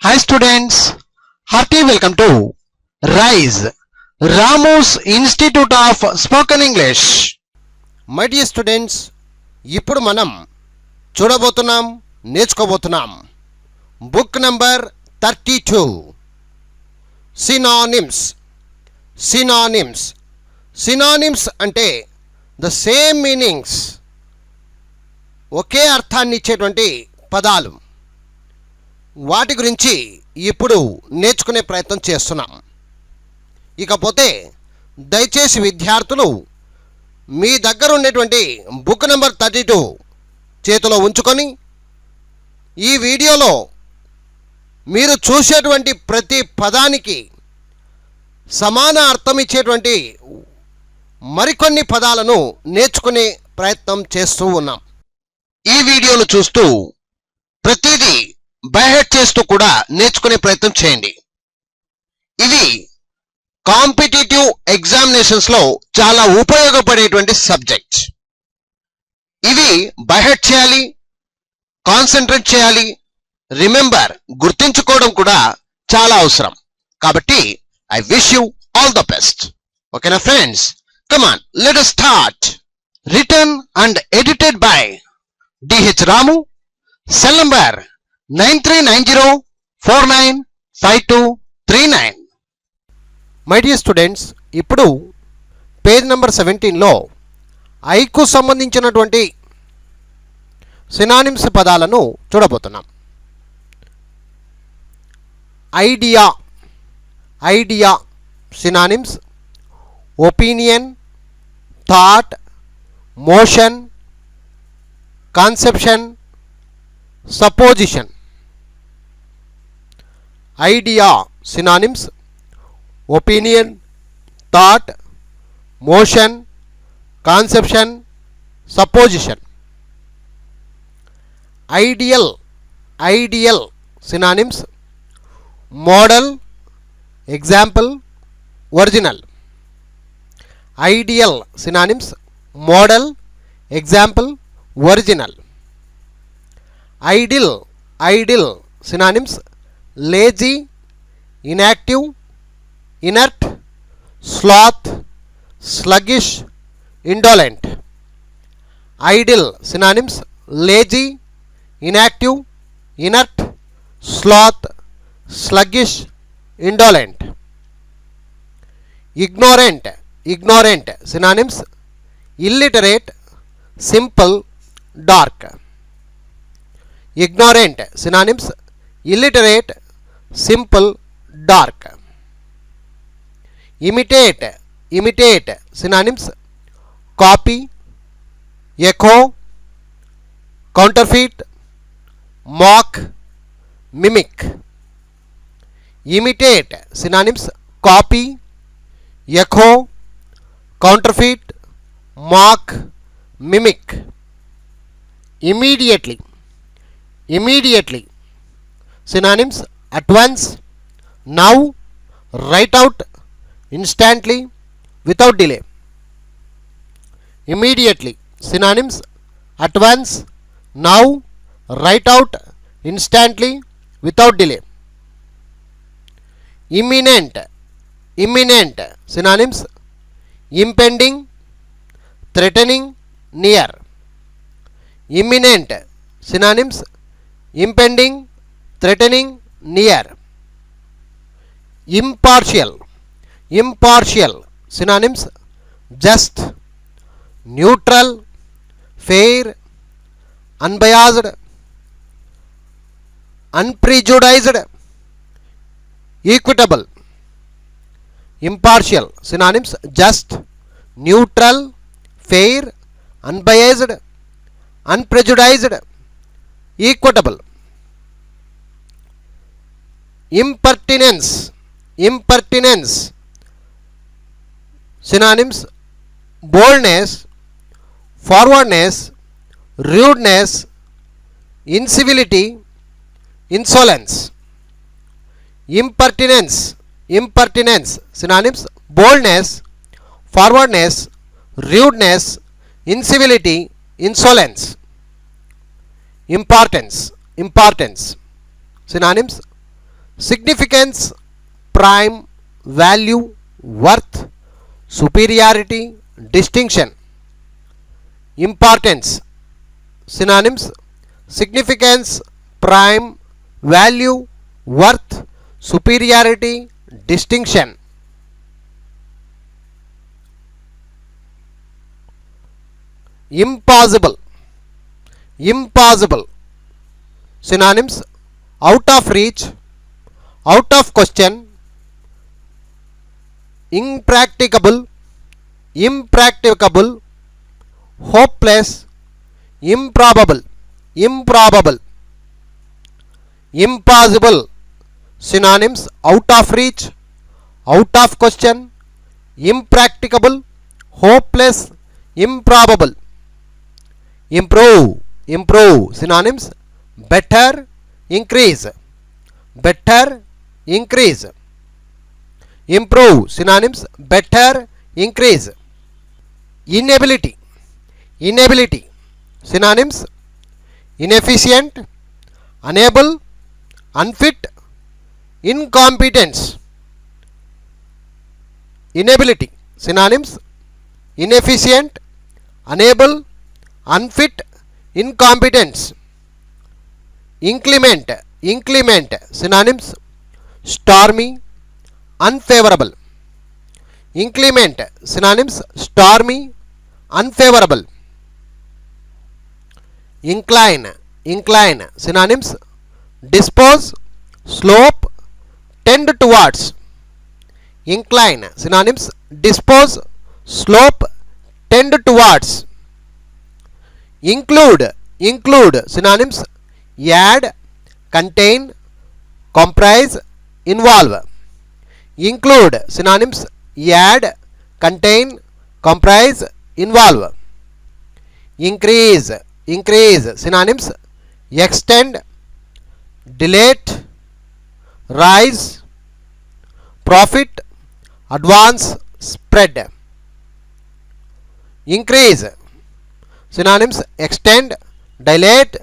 Hi students, hearty welcome to RISE, Ramu's Institute of Spoken English. My dear students, ఇప్పుడు మనం చూడబోతున్నాం, నేర్చుకోబోతున్నాం book number 32 synonyms. Synonyms అంటే the same meanings, ఒకే అర్థాన్ని ఇచ్చేటువంటి పదాలు. వాటి గురించి ఇప్పుడు నేర్చుకునే ప్రయత్నం చేస్తున్నాం. ఇకపోతే దయచేసి విద్యార్థులు మీ దగ్గర ఉండేటువంటి బుక్ నెంబర్ 32 చేతిలో ఉంచుకొని ఈ వీడియోలో మీరు చూసేటువంటి ప్రతి పదానికి సమాన అర్థం ఇచ్చేటువంటి మరికొన్ని పదాలను నేర్చుకునే ప్రయత్నం చేస్తూ ఉన్నాం. ఈ వీడియోను చూస్తూ ప్రతిదీ బైహెడ్ చేస్తూ కూడా నేర్చుకునే ప్రయత్నం చేయండి. ఇది కాంపిటేటివ్ ఎగ్జామినేషన్స్ లో చాలా ఉపయోగపడేటువంటి సబ్జెక్ట్. ఇవి బైహెడ్ చేయాలి, కాన్సన్ట్రేట్ చేయాలి, రిమెంబర్ గుర్తించుకోవడం కూడా చాలా అవసరం. కాబట్టి I wish you all the best. ఓకేనా friends, come on, let us start. Written and edited by D.H. Ramu, cell number 9390495239. My dear students, ఇప్పుడు పేజ్ నెంబర్ 17లో ఐకు సంబంధించినటువంటి సినానిమ్స్ పదాలను చూడబోతున్నాం. Idea synonyms: opinion, thought, motion, conception, supposition. Idea synonyms: opinion, thought, motion, conception, supposition. Ideal synonyms: model, example, original. Ideal synonyms: model, example, original. Idle synonyms: lazy, inactive, inert, sloth, sluggish, indolent. Idle synonyms: lazy, inactive, inert, sloth, sluggish, indolent. Ignorant synonyms: illiterate, simple, dark. Ignorant synonyms: illiterate, simple, dark. Imitate synonyms: copy, echo, counterfeit, mock, mimic. Imitate synonyms: copy, echo, counterfeit, mock, mimic. Immediately synonyms: at once, now, right out, instantly, without delay. Immediately synonyms: at once, now, right out, instantly, without delay. Imminent synonyms: impending, threatening, near. Imminent synonyms: impending, threatening, near. Impartial synonyms: just, neutral, fair, unbiased, unprejudiced, equitable. Impartial synonyms: just, neutral, fair, unbiased, unprejudiced, equitable. Impertinence synonyms: boldness, forwardness, rudeness, incivility, insolence. Impertinence synonyms: boldness, forwardness, rudeness, incivility, insolence. Importance synonyms: significance, prime, value, worth, superiority, distinction. Importance. Synonyms: significance, prime, value, worth, superiority, distinction. Impossible. Impossible. Synonyms: out of reach, out of question, impracticable, impracticable, hopeless, improbable, improbable. Impossible. Synonyms: out of reach, out of question, impracticable, hopeless, improbable. Improve. Improve. Synonyms: better, increase, better, increase. Improve. Synonyms: better, increase. Inability. Inability. Synonyms: inefficient, unable, unfit, incompetence. Inability. Synonyms: inefficient, unable, unfit, incompetence. Inclement. Inclement. Synonyms: stormy, unfavorable. Inclement. Synonyms: stormy, unfavorable. Incline. Incline. Synonyms: dispose, slope, tend towards. Incline. Synonyms: dispose, slope, tend towards. Include. Include. Synonyms: add, contain, comprise, involve. Include. Synonyms: add, contain, comprise, involve. Increase. Increase. Synonyms: extend, dilate, rise, profit, advance, spread. Increase. Synonyms: extend, dilate,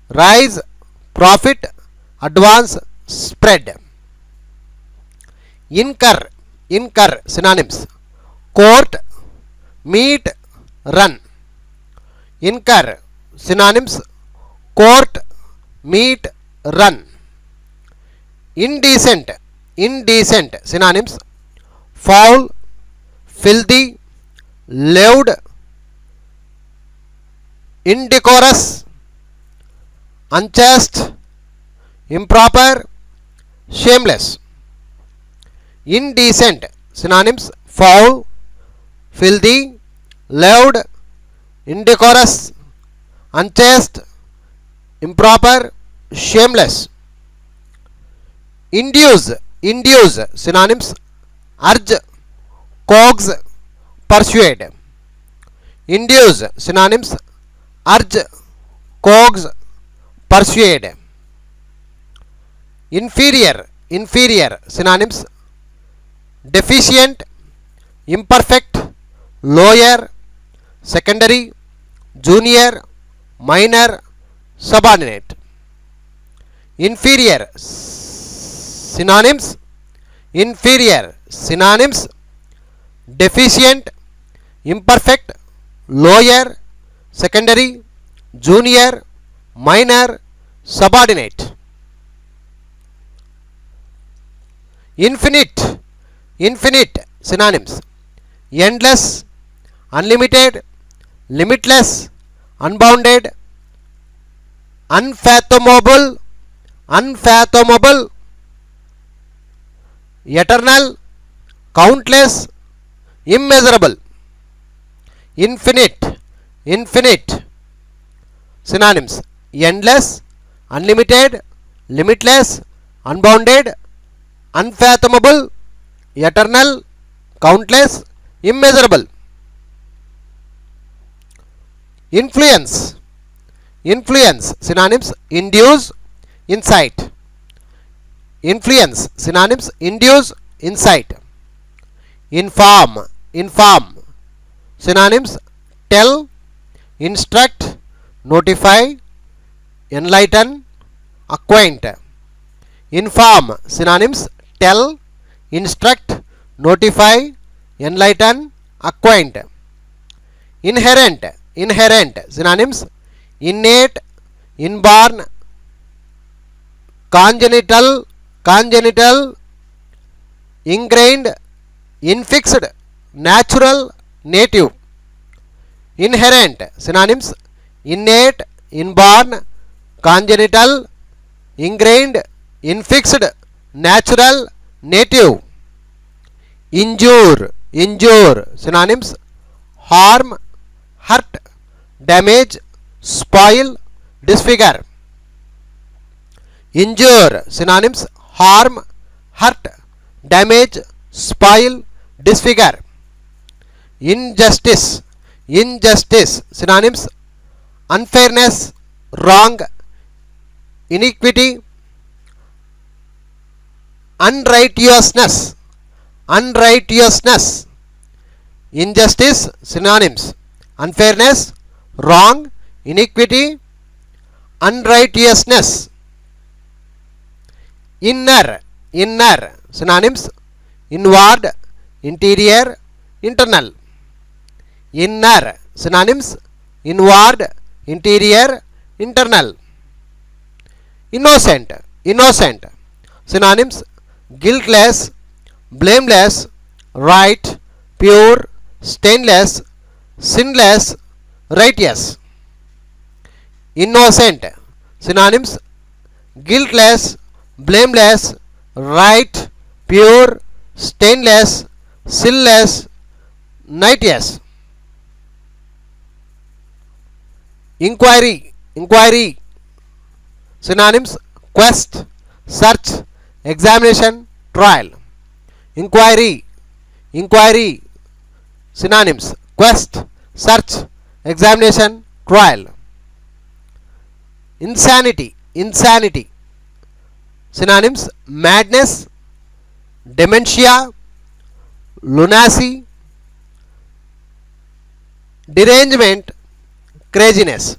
rise, profit, advance, spread. Incur. Incur. Synonyms: court, meet, run. Incur. Synonyms: court, meet, run. Indecent. Indecent. Synonyms: foul, filthy, lewd, indecorous, unchaste, improper, shameless. Indecent. Synonyms: foul, filthy, lewd, indecorous, unchaste, improper, shameless. Induce. Induce. Synonyms: urge, coax, persuade. Induce. Synonyms: urge, coax, persuade. Inferior. Inferior. Synonyms: deficient, imperfect, lower, secondary, junior, minor, subordinate. Inferior. Synonyms: inferior. Synonyms: deficient, imperfect, lower, secondary, junior, minor, subordinate. Infinite. Infinite. Synonyms: endless, unlimited, limitless, unbounded, unfathomable, unfathomable, eternal, countless, immeasurable. Infinite. Infinite. Synonyms: endless, unlimited, limitless, unbounded, unfathomable, eternal, countless, immeasurable. Influence. Influence. Synonyms: induce, incite. Influence. Synonyms: induce, incite. Inform. Inform. Synonyms: tell, instruct, notify, enlighten, acquaint. inform, synonyms tell, instruct, notify, enlighten, acquaint. Inherent, inherent, synonyms innate, inborn, congenital, congenital, ingrained, infixed, natural, native. Inherent, synonyms innate, inborn, congenital, ingrained, infixed, natural, native. Injure, injure, synonyms harm, hurt, damage, spoil, disfigure. Injure, synonyms harm, hurt, damage, spoil, disfigure. Injustice, injustice, synonyms unfairness, wrong, iniquity, unrighteousness, unrighteousness. Injustice, synonyms unfairness, wrong, iniquity, unrighteousness. Inner, inner, synonyms inward, interior, internal. Inner, synonyms inward, interior, internal. Innocent, innocent, synonyms guiltless, blameless, right, pure, stainless, sinless, righteous. Innocent, synonyms guiltless, blameless, right, pure, stainless, sinless, righteous. Inquiry, inquiry, synonyms quest, search, examination, trial. Inquiry, inquiry, synonyms quest, search, examination, trial. Insanity, insanity, synonyms madness, dementia, lunacy, derangement, craziness.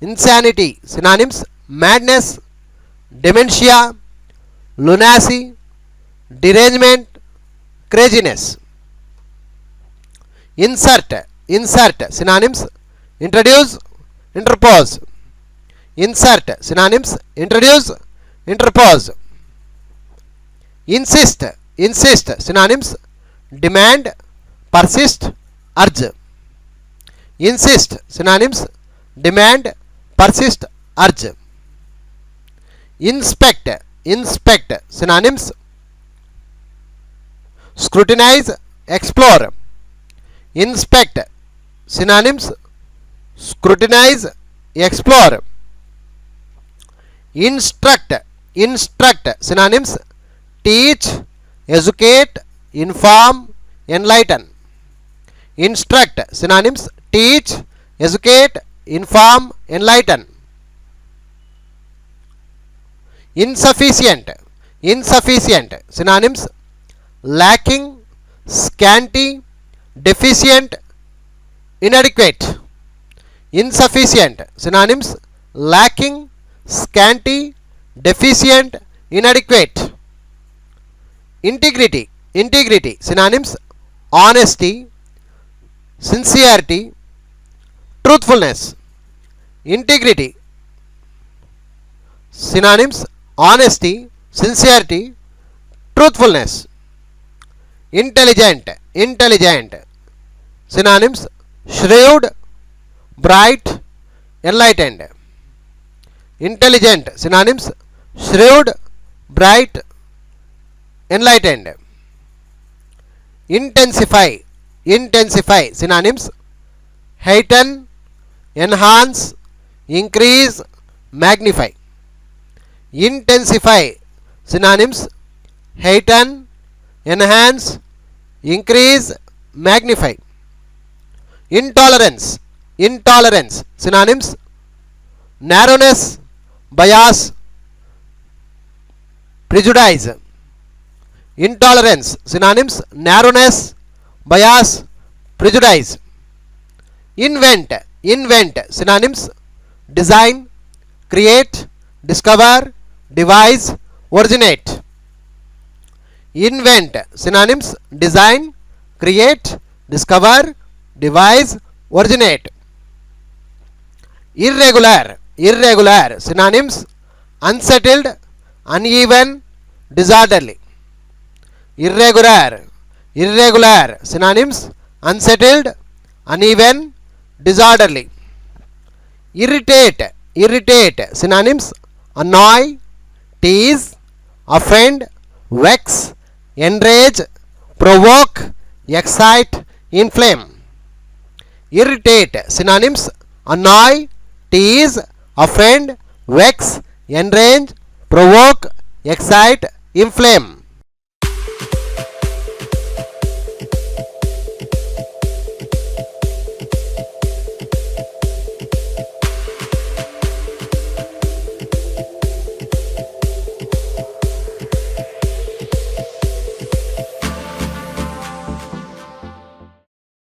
Insanity, synonyms madness, dementia, lunacy, derangement, craziness. Insert, insert, synonyms introduce, interpose. Insert, synonyms introduce, interpose. Insist, insist, synonyms demand, persist, urge. Insist, synonyms demand, persist, urge. Inspect, inspect, synonyms scrutinize, explore. Inspect, synonyms scrutinize, explore. Instruct, instruct, synonyms teach, educate, inform, enlighten. Instruct, synonyms teach, educate, inform, enlighten. Insufficient, insufficient, synonyms lacking, scanty, deficient, inadequate. Insufficient, synonyms lacking, scanty, deficient, inadequate. Integrity, integrity, synonyms honesty, sincerity, truthfulness. Integrity, synonyms honesty, sincerity, truthfulness. Intelligent, intelligent, synonyms shrewd, bright, enlightened. Intelligent, synonyms shrewd, bright, enlightened. Intensify, intensify, synonyms heighten, enhance, increase, magnify. Intensify, synonyms heighten, enhance, increase, magnify. Intolerance, intolerance, synonyms narrowness, bias, prejudice. Intolerance, synonyms narrowness, bias, prejudice. Invent, invent, synonyms design, create, discover, devise, originate. Invent, synonyms: design, create, discover, devise, originate. Irregular, irregular, synonyms: unsettled, uneven, disorderly. Irregular, irregular, synonyms: unsettled, uneven, disorderly. Irritate, irritate, synonyms: annoy, tease, offend, vex, enrage, provoke, excite, inflame. Irritate, synonyms: annoy, tease, offend, vex, enrage, provoke, excite, inflame.